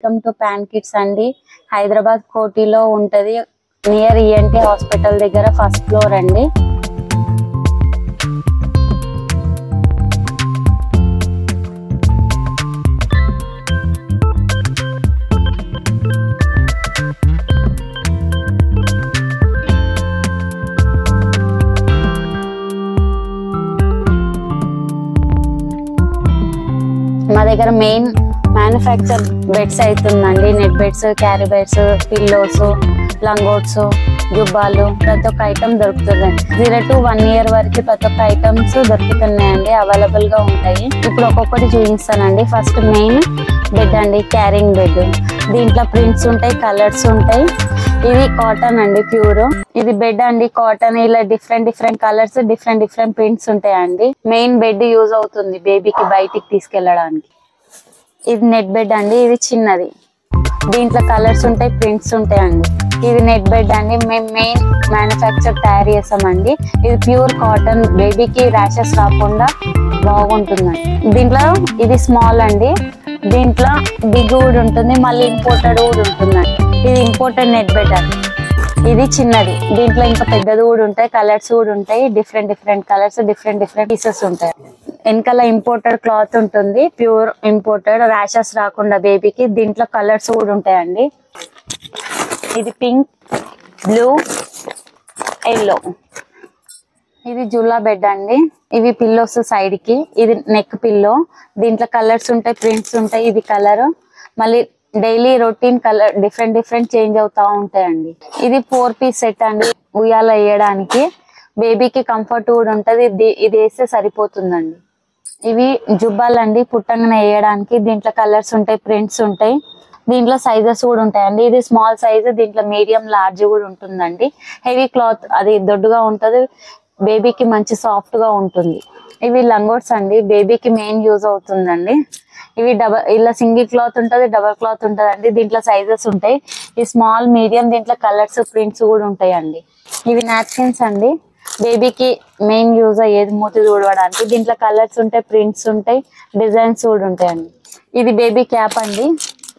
Welcome to pan kids అండి. హైదరాబాద్ కోటిలో ఉంటది. నియర్ ఈఎన్టీ హాస్పిటల్ దగ్గర ఫస్ట్ ఫ్లోర్ అండి. మా దగ్గర మెయిన్ మ్యానుఫ్యాక్చర్ బెడ్స్ అవుతుందండి. Net beds, carry beds, pillows, లంగోట్స్, జుబ్బాలు ప్రతి ఒక్క ఐటమ్ దొరుకుతుంది. 0 to 1 year వరకు ప్రతి ఒక్క ఐటమ్స్ దొరుకుతున్నాయండి, అవైలబుల్ గా ఉంటాయి. ఇప్పుడు ఒక్కొక్కటి చూపిస్తానండి. ఫస్ట్ మెయిన్ బెడ్ అండి, క్యారింగ్ బెడ్. దీంట్లో ప్రింట్స్ ఉంటాయి, కలర్స్ ఉంటాయి. ఇది కాటన్ అండి, ప్యూర్. ఇది బెడ్ అండి, కాటన్. ఇలా డిఫరెంట్ కలర్స్, డిఫరెంట్ ప్రింట్స్ ఉంటాయండి. మెయిన్ బెడ్ యూజ్ అవుతుంది బేబీకి బయటికి తీసుకెళ్ళడానికి. ఇది నెట్ బెడ్ అండి, ఇది చిన్నది. దీంట్లో కలర్స్ ఉంటాయి, ప్రింట్స్ ఉంటాయండి. ఇది నెట్ బెడ్ అండి, మేము మెయిన్ మ్యానుఫ్యాక్చర్ తయారు చేస్తామండి. ఇది ప్యూర్ కాటన్, బేబీకి ర్యాషెస్ రాకుండా బాగుంటుందండి. దీంట్లో ఇది స్మాల్ అండి, దీంట్లో బిగ్ వుడ్ ఉంటుంది, మళ్ళీ ఇంపోర్టెడ్ వుడ్ ఉంటుందండి. ఇది ఇంపోర్టెడ్ నెట్ బెడ్ అండి. ఇది చిన్నది, దీంట్లో ఇంకా పెద్దది కూడా ఉంటాయి, కలర్స్ కూడా ఉంటాయి. డిఫరెంట్ కలర్స్, డిఫరెంట్ పీసెస్ ఉంటాయి. వెనకాల ఇంపోర్టెడ్ క్లాత్ ఉంటుంది, ప్యూర్ ఇంపోర్టెడ్, ర్యాషెస్ రాకుండా బేబీకి. దీంట్లో కలర్స్ కూడా ఉంటాయండి. ఇది పింక్, బ్లూ, ఎల్లో. ఇది జుల్లా బెడ్ అండి. ఇవి పిల్లోస్ సైడ్ కి. ఇది నెక్ పిల్లో. దీంట్లో కలర్స్ ఉంటాయి, ప్రింట్స్ ఉంటాయి. ఇది కలర్ మళ్ళీ daily routine colour different change అవుతా ఉంటాయండి. ఇది 4 piece సెట్ అండి, ఉయ్యాల వేయడానికి. బేబీకి కంఫర్ట్ కూడా ఉంటది. ఇది వేస్తే సరిపోతుందండి. ఇవి జుబ్బాలు అండి, పుట్టంగానే వేయడానికి. దీంట్లో కలర్స్ ఉంటాయి, ప్రింట్స్ ఉంటాయి. దీంట్లో సైజెస్ కూడా ఉంటాయండి. ఇది స్మాల్ సైజ్, దీంట్లో మీడియం, లార్జ్ కూడా ఉంటుందండి. హెవీ క్లాత్, అది దొడ్డుగా ఉంటది, బేబీకి మంచి సాఫ్ట్ గా ఉంటుంది. ఇవి లంగోట్స్ అండి, బేబీకి మెయిన్ యూజ్ అవుతుందండి. ఇవి ఇలా సింగిల్ క్లాత్ ఉంటది, డబల్ క్లాత్ ఉంటది అండి. దీంట్లో సైజెస్ ఉంటాయి. ఈ స్మాల్, మీడియం, దీంట్లో కలర్స్, ప్రింట్స్ కూడా ఉంటాయండి. ఇవి నాప్కిన్స్ అండి, బేబీకి మెయిన్ యూజ్ అయ్యేది మూతి తుడవడానికి. దీంట్లో కలర్స్ ఉంటాయి, ప్రింట్స్ ఉంటాయి, డిజైన్స్ కూడా ఉంటాయండి. ఇది బేబీ క్యాప్ అండి,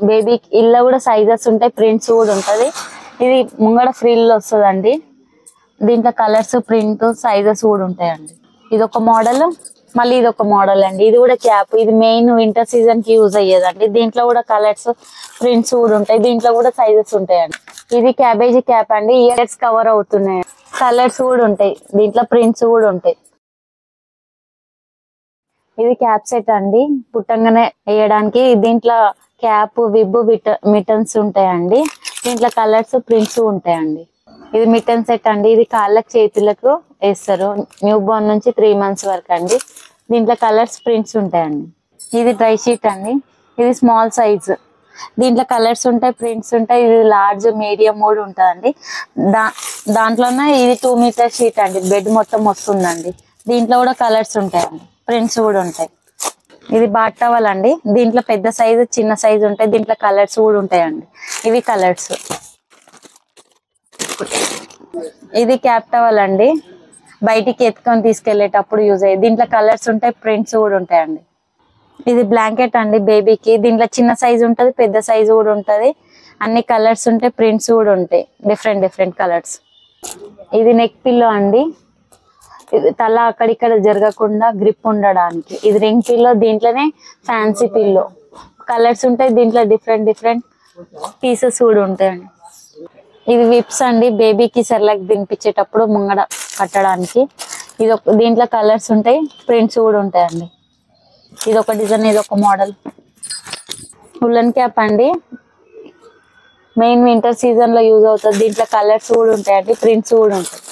బేబీకి ఇలా కూడా సైజెస్ ఉంటాయి, ప్రింట్స్ కూడా ఉంటది. ఇది ముంగడ ఫ్రిల్ వస్తుందండి. దీంట్లో కలర్స్, ప్రింట్, సైజెస్ కూడా ఉంటాయండి. ఇది ఒక మోడల్, మళ్ళీ ఇది ఒక మోడల్ అండి. ఇది కూడా క్యాప్. ఇది మెయిన్ వింటర్ సీజన్ కి యూజ్ అయ్యేదండి. దీంట్లో కూడా కలర్స్, ప్రింట్స్ కూడా ఉంటాయి. దీంట్లో కూడా సైజెస్ ఉంటాయండి. ఇది క్యాబేజీ క్యాప్ అండి, ఇయర్స్ కవర్ అవుతున్నాయి. కలర్స్ కూడా ఉంటాయి, దీంట్లో ప్రింట్స్ కూడా ఉంటాయి. ఇది క్యాప్ సెట్ అండి, పుట్టంగానే వేయడానికి. దీంట్లో క్యాప్, విబ్, మిటన్స్ ఉంటాయండి. దీంట్లో కలర్స్, ప్రింట్స్ ఉంటాయండి. ఇది మిటన్ సెట్ అండి, ఇది కాళ్ళకు చేతులకు వేస్తారు, న్యూ బోర్న్ నుంచి 3 months వరకు అండి. దీంట్లో కలర్స్, ప్రింట్స్ ఉంటాయండి. ఇది డ్రై షీట్ అండి, ఇది స్మాల్ సైజ్. దీంట్లో కలర్స్ ఉంటాయి, ప్రింట్స్ ఉంటాయి. ఇది లార్జ్, మీడియం కూడా ఉంటుందండి. దాంట్లోనే ఇది 2 meter షీట్ అండి, బెడ్ మొత్తం వస్తుందండి. దీంట్లో కూడా కలర్స్ ఉంటాయండి, ప్రింట్స్ కూడా ఉంటాయి. ఇది బాత్ టవల్ అండి, దీంట్లో పెద్ద సైజు, చిన్న సైజు ఉంటాయి. దీంట్లో కలర్స్ కూడా ఉంటాయండి. ఇవి కలర్స్. ఇది క్యాప్ టవల్ అండి, బయటికి ఎత్తుకొని తీసుకెళ్లేటప్పుడు యూజ్ అయ్యేది. దీంట్లో కలర్స్ ఉంటాయి, ప్రింట్స్ కూడా ఉంటాయండి. ఇది బ్లాంకెట్ అండి బేబీకి. దీంట్లో చిన్న సైజు ఉంటది, పెద్ద సైజు కూడా ఉంటది. అన్ని కలర్స్ ఉంటాయి, ప్రింట్స్ కూడా ఉంటాయి, డిఫరెంట్ కలర్స్. ఇది నెక్ పిల్లో అండి, ఇది తల అక్కడిక్కడ జరగకుండా గ్రిప్ ఉండడానికి. ఇది రింగ్ పిల్లో, దీంట్లోనే ఫ్యాన్సీ పిల్లో. కలర్స్ ఉంటాయి, దీంట్లో డిఫరెంట్ పీసెస్ కూడా ఉంటాయండి. ఇది విప్స్ అండి, బేబీకి సెర్లాక్ తినిపించేటప్పుడు ముంగడ కట్టడానికి. దీంట్లో కలర్స్ ఉంటాయి, ప్రింట్స్ కూడా ఉంటాయండి. ఇది ఒక డిజైన్, ఇది ఒక మోడల్. ఉలన్ క్యాప్ అండి, మెయిన్ వింటర్ సీజన్ లో యూజ్ అవుతుంది. దీంట్లో కలర్స్ కూడా ఉంటాయండి, ప్రింట్స్ కూడా ఉంటాయి.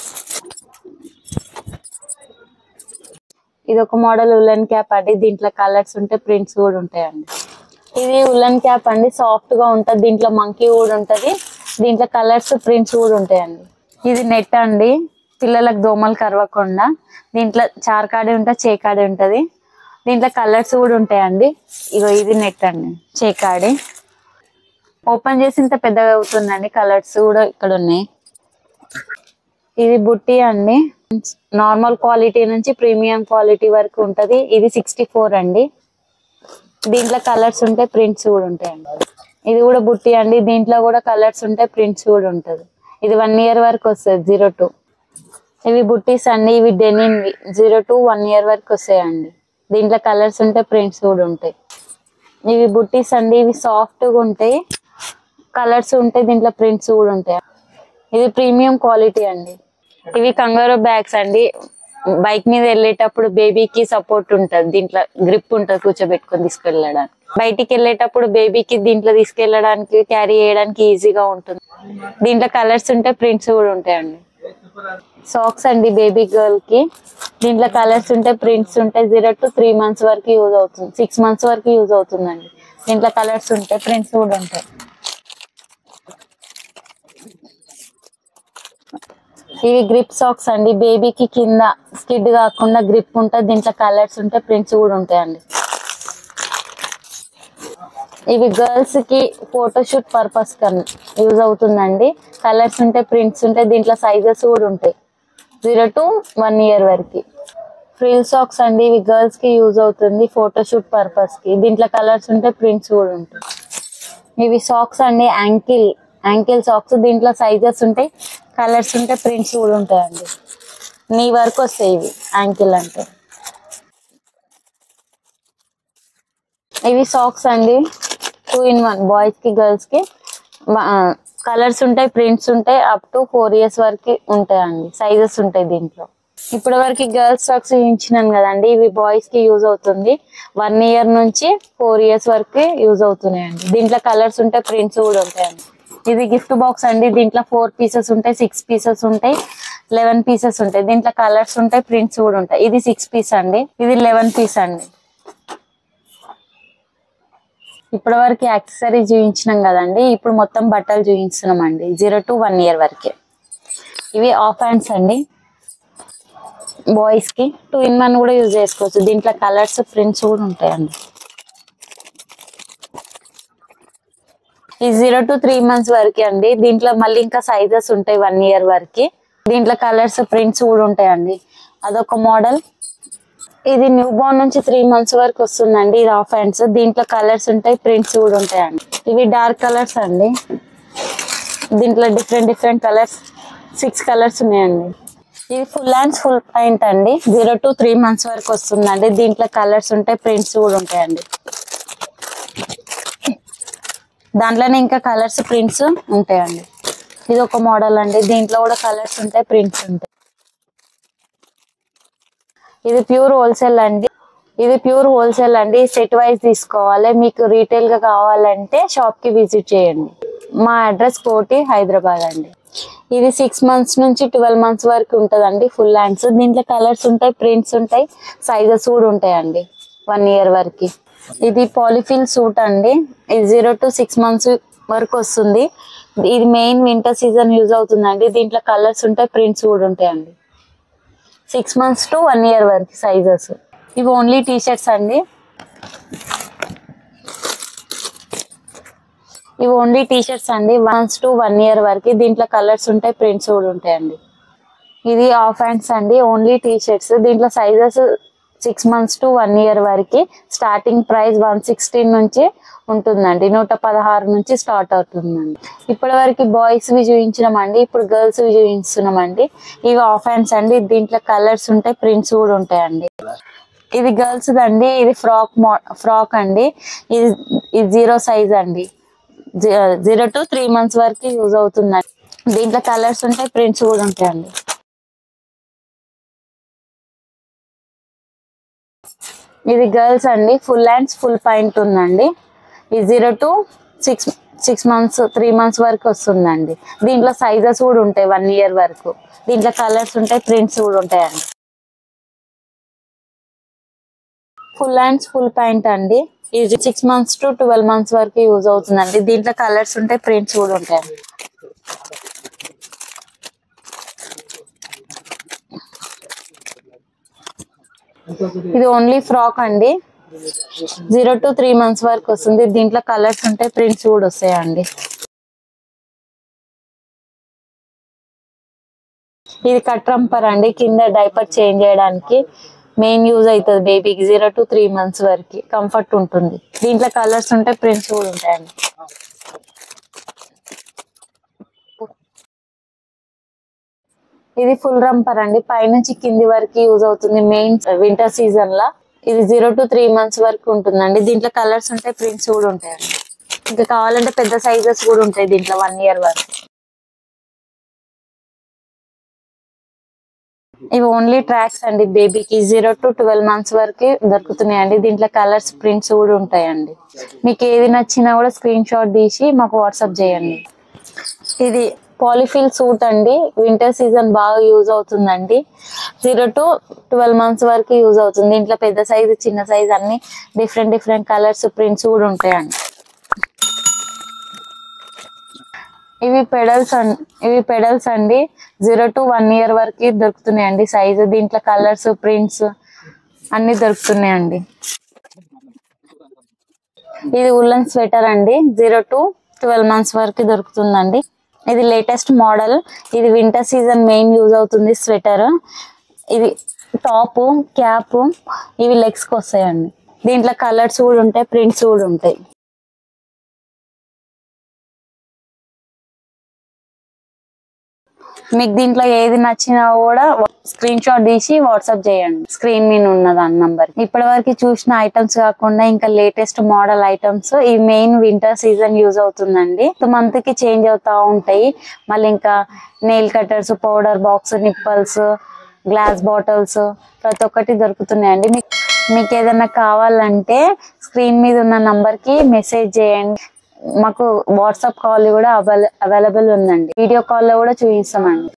ఇది ఒక మోడల్ ఉలన్ క్యాప్ అండి, దీంట్లో కలర్స్ ఉంటాయి, ప్రింట్స్ కూడా ఉంటాయండి. ఇది ఉలన్ క్యాప్ అండి, సాఫ్ట్ గా ఉంటది. దీంట్లో మంకీ కూడా ఉంటది. దీంట్లో కలర్స్, ప్రింట్స్ కూడా ఉంటాయండి. ఇది నెట్ అండి, పిల్లలకు దోమలు కరవకుండా. దీంట్లో చార్కాడి ఉంటుంది, చేకాడి ఉంటది. దీంట్లో కలర్స్ కూడా ఉంటాయండి. ఇది నెట్ అండి, చేకాడి. ఓపెన్ చేసి ఇంత పెద్దగా అవుతుందండి. కలర్స్ కూడా ఇక్కడ ఉన్నాయి. ఇది బుట్టి అండి, నార్మల్ క్వాలిటీ నుంచి ప్రీమియం క్వాలిటీ వరకు ఉంటది. ఇది 64 అండి. దీంట్లో కలర్స్ ఉంటాయి, ప్రింట్స్ కూడా ఉంటాయండి. ఇది కూడా బుట్టి అండి, దీంట్లో కూడా కలర్స్ ఉంటాయి, ప్రింట్స్ కూడా ఉంటది. ఇది 1 year వరకు వస్తుంది 0 to. ఇవి బుట్టీస్ అండి, ఇవి డెనిమ్వి 0 to 1 year వరకు వస్తాయండి. దీంట్లో కలర్స్ ఉంటాయి, ప్రింట్స్ కూడా ఉంటాయి. ఇవి బుట్టీస్ అండి, ఇవి సాఫ్ట్గా ఉంటాయి, కలర్స్ ఉంటాయి, దీంట్లో ప్రింట్స్ కూడా ఉంటాయి. ఇది ప్రీమియం క్వాలిటీ అండి. ఇవి కంగారో బ్యాగ్స్ అండి, బైక్ మీద వెళ్ళేటప్పుడు బేబీకి సపోర్ట్ ఉంటుంది, దీంట్లో గ్రిప్ ఉంటుంది, కూర్చోబెట్టుకొని తీసుకెళ్ళడానికి. బయటికి వెళ్ళేటప్పుడు బేబీకి దీంట్లో తీసుకెళ్ళడానికి, క్యారీ చేయడానికి ఈజీగా ఉంటుంది. దీంట్లో కలర్స్ ఉంటాయి, ప్రింట్స్ కూడా ఉంటాయండి. సాక్స్ అండి బేబీ గర్ల్ కి, దీంట్లో కలర్స్ ఉంటాయి, ప్రింట్స్ ఉంటాయి. 0 to 3 months వరకు యూజ్ అవుతుంది, 6 months వరకు యూజ్ అవుతుందండి. దీంట్లో కలర్స్ ఉంటాయి, ప్రింట్స్ కూడా ఉంటాయి. ఇవి గ్రిప్ సాక్స్ అండి, బేబీకి కింద స్కిడ్ కాకుండా గ్రిప్ ఉంటుంది, దీంట్లో కలర్స్ ఉంటాయి, ప్రింట్స్ కూడా ఉంటాయండి. ఇవి గర్ల్స్ కి ఫోటోషూట్ పర్పస్ కన్నా యూజ్ అవుతుందండి. కలర్స్ ఉంటాయి, ప్రింట్స్ ఉంటాయి, దీంట్లో సైజెస్ కూడా ఉంటాయి 0 to 1 year వరకు. ఫ్రిల్ సాక్స్ అండి, ఇవి గర్ల్స్ కి యూజ్ అవుతుంది, ఫోటోషూట్ పర్పస్ కి. దీంట్లో కలర్స్ ఉంటాయి, ప్రింట్స్ కూడా ఉంటాయి. ఇవి సాక్స్ అండి, యాంకిల్ సాక్స్, దీంట్లో సైజెస్ ఉంటాయి, కలర్స్ ఉంటాయి, ప్రింట్స్ కూడా ఉంటాయండి. నీ వరకు వస్తాయి ఇవి యాంకిల్ అంటే. ఇవి సాక్స్ అండి 2 in 1, బాయ్స్ కి గర్ల్స్ కి. కలర్స్ ఉంటాయి, ప్రింట్స్ ఉంటాయి, అప్ టు 4 years వరకు ఉంటాయండి, సైజెస్ ఉంటాయి దీంట్లో. ఇప్పటి వరకు గర్ల్స్ సాక్స్ చూపించినాను కదండి, ఇవి బాయ్స్ కి యూజ్ అవుతుంది. 1 year నుంచి 4 years వరకు యూజ్ అవుతున్నాయండి. దీంట్లో కలర్స్ ఉంటాయి, ప్రింట్స్ కూడా ఉంటాయండి. ఇది గిఫ్ట్ బాక్స్ అండి, దీంట్లో 4 pieces ఉంటాయి, 6 pieces ఉంటాయి, 11 pieces ఉంటాయి. దీంట్లో కలర్స్ ఉంటాయి, ప్రింట్స్ కూడా ఉంటాయి. ఇది 6 piece అండి, ఇది 11 piece అండి. ఇప్పటి వరకు యాక్సెసరీస్ చూపించినాం కదండి, ఇప్పుడు మొత్తం బట్టలు చూపిస్తున్నాం అండి 0 to 1 year వరకే. ఇవి హాఫ్ హ్యాండ్స్ అండి, బాయ్స్ కి 2 in 1 కూడా యూజ్ చేసుకోవచ్చు. దీంట్లో కలర్స్, ప్రింట్స్ కూడా ఉంటాయండి. ఈ 0 to 3 months వరకే అండి. దీంట్లో మళ్ళీ ఇంకా సైజెస్ ఉంటాయి 1 year వరకు. దీంట్లో కలర్స్, ప్రింట్స్ కూడా ఉంటాయండి. అదొక మోడల్. ఇది న్యూ బోర్న్ నుంచి 3 months వరకు వస్తుందండి. ఇది హాఫ్ హ్యాండ్స్, దీంట్లో కలర్స్ ఉంటాయి, ప్రింట్స్ కూడా ఉంటాయండి. ఇవి డార్క్ కలర్స్ అండి, దీంట్లో డిఫరెంట్ కలర్స్, 6 కలర్స్ ఉన్నాయండి. ఇది ఫుల్ హ్యాండ్స్ ఫుల్ పాయింట్ అండి, 0 to 3 months వరకు వస్తుందండి. దీంట్లో కలర్స్ ఉంటాయి, ప్రింట్స్ కూడా ఉంటాయండి. దాంట్లోనే ఇంకా కలర్స్, ప్రింట్స్ ఉంటాయండి. ఇది ఒక మోడల్ అండి, దీంట్లో కూడా కలర్స్ ఉంటాయి, ప్రింట్స్ ఉంటాయి. ఇది ప్యూర్ హోల్సేల్ అండి, సెట్ వైజ్ తీసుకోవాలి. మీకు రీటైల్ గా కావాలంటే షాప్ కి విజిట్ చేయండి. మా అడ్రస్ కోటి, హైదరాబాద్ అండి. ఇది 6 months నుంచి 12 months వరకు ఉంటదండి, ఫుల్ హ్యాండ్స్. దీంట్లో కలర్స్ ఉంటాయి, ప్రింట్స్ ఉంటాయి, సైజెస్ కూడా ఉంటాయండి 1 year వరకు. ఇది పాలిఫిల్ సూట్ అండి, ఇది 0 to 6 months వరకు వస్తుంది. ఇది మెయిన్ వింటర్ సీజన్ యూజ్ అవుతుందండి. దీంట్లో కలర్స్ ఉంటాయి, ప్రింట్స్ కూడా ఉంటాయండి. 6 months to 1 year వరకు సైజెస్. ఇవి ఓన్లీ టీ షర్ట్స్ అండి, ఇవి ఓన్లీ టీ షర్ట్స్ అండి, 1 months to 1 year వరకు. దీంట్లో కలర్స్ ఉంటాయి, ప్రింట్స్ కూడా ఉంటాయండి. ఇది హాఫ్ హ్యాండ్స్ అండి, ఓన్లీ టీ షర్ట్స్. దీంట్లో సైజెస్ 6 months to 1 year వరకు. స్టార్టింగ్ ప్రైస్ 116 నుంచి ఉంటుందండి, 116 నుంచి స్టార్ట్ అవుతుందండి. ఇప్పటి వరకు బాయ్స్ వి చూపించినామండి, ఇప్పుడు గర్ల్స్ వి చూపిస్తున్నామండి. ఇవి హాఫ్ హ్యాండ్స్ అండి, దీంట్లో కలర్స్ ఉంటాయి, ప్రింట్స్ కూడా ఉంటాయండి. ఇది గర్ల్స్ అండి, ఇది ఫ్రాక్ అండి, ఇది 0 size అండి, 0 to 3 months వరకు యూజ్ అవుతుందండి. దీంట్లో కలర్స్ ఉంటాయి, ప్రింట్స్ కూడా ఉంటాయండి. ఇది గర్ల్స్ అండి, ఫుల్ హ్యాండ్స్ ఫుల్ పాయింట్ ఉందండి. ఇది 0 to 6 months 3 months వరకు వస్తుందండి. దీంట్లో సైజెస్ కూడా ఉంటాయి 1 year వరకు. దీంట్లో కలర్స్ ఉంటాయి, ప్రింట్స్ కూడా ఉంటాయండి. ఫుల్ హ్యాండ్స్ ఫుల్ పాయింట్ అండి, ఇది 6 months to 12 months వరకు యూజ్ అవుతుందండి. దీంట్లో కలర్స్ ఉంటాయి, ప్రింట్స్ కూడా ఉంటాయండి. ఇది ఓన్లీ ఫ్రాక్ అండి, 0 to 3 months వరకు వస్తుంది. దీంట్లో కలర్స్ ఉంటాయి, ప్రింట్స్ కూడా వస్తాయండి. ఇది కట్ రంపర్ అండి, కింద డైపర్ చేంజ్ చేయడానికి మెయిన్ యూజ్ అవుతుంది బేబీకి. 0 to 3 months వరకు కంఫర్ట్ ఉంటుంది. దీంట్లో కలర్స్ ఉంటాయి, ప్రింట్స్ కూడా ఉంటాయండి. ఇది ఫుల్ రంపర్ అండి, పైనుంచి కింది వరకు యూజ్ అవుతుంది. మెయిన్ వింటర్ సీజన్ లా ఇది 0 to 3 months వరకు ఉంటుందండి. దీంట్లో కలర్స్ ఉంటాయి, ప్రింట్స్ కూడా ఉంటాయండి. ఇంకా కావాలంటే పెద్ద సైజెస్ కూడా ఉంటాయి దీంట్లో 1 year వరకు. ఇవి ఓన్లీ ట్రాక్స్ అండి, బేబీకి 0 to 12 months వరకు దొరుకుతున్నాయండి. దీంట్లో కలర్స్ ప్రింట్స్ కూడా ఉంటాయండి. మీకు ఏది నచ్చినా కూడా స్క్రీన్ షాట్ తీసి మాకు వాట్సాప్ చేయండి. ఇది పాలిఫిల్ సూట్ అండి, వింటర్ సీజన్ బాగా యూజ్ అవుతుందండి. 0 to 12 months వరకు యూజ్ అవుతుంది. దీంట్లో పెద్ద సైజు చిన్న సైజ్ అన్ని డిఫరెంట్ కలర్స్ ప్రింట్స్ కూడా ఉంటాయండి. ఇవి పెడల్స్ అండి, 0 to 1 year వరకు దొరుకుతున్నాయండి సైజు. దీంట్లో కలర్స్ ప్రింట్స్ అన్ని దొరుకుతున్నాయండి. ఇది ఉల్లన్ స్వెటర్ అండి, 0 to 12 months వరకు దొరుకుతుందండి. ఇది లేటెస్ట్ మోడల్, ఇది వింటర్ సీజన్ మెయిన్ యూజ్ అవుతుంది స్వెటర్. ఇది టాప్ క్యాప్ ఇవి లెగ్స్ కి వస్తాయండి. దీంట్లో కలర్స్ కూడా ఉంటాయి, ప్రింట్స్ కూడా ఉంటాయి. మీకు దీంట్లో ఏది నచ్చినా కూడా స్క్రీన్ షాట్ తీసి వాట్సాప్ చేయండి, స్క్రీన్ మీద ఉన్న దాని నంబర్. ఇప్పటి వరకు చూసిన ఐటమ్స్ కాకుండా ఇంకా లేటెస్ట్ మోడల్ ఐటమ్స్, ఈ మెయిన్ వింటర్ సీజన్ యూజ్ అవుతుందండి. మంత్ కి చేంజ్ అవుతా ఉంటాయి. మళ్ళీ ఇంకా nail cutters, powder box, nipples, glass bottles ప్రతి ఒక్కటి దొరుకుతున్నాయండి. మీకు ఏదైనా కావాలంటే స్క్రీన్ మీద ఉన్న నంబర్ కి మెసేజ్ చేయండి. మాకు వాట్సాప్ కాల్ కూడా అవైలబుల్ ఉందండి. వీడియో కాల్ లో కూడా చూపిస్తామండి.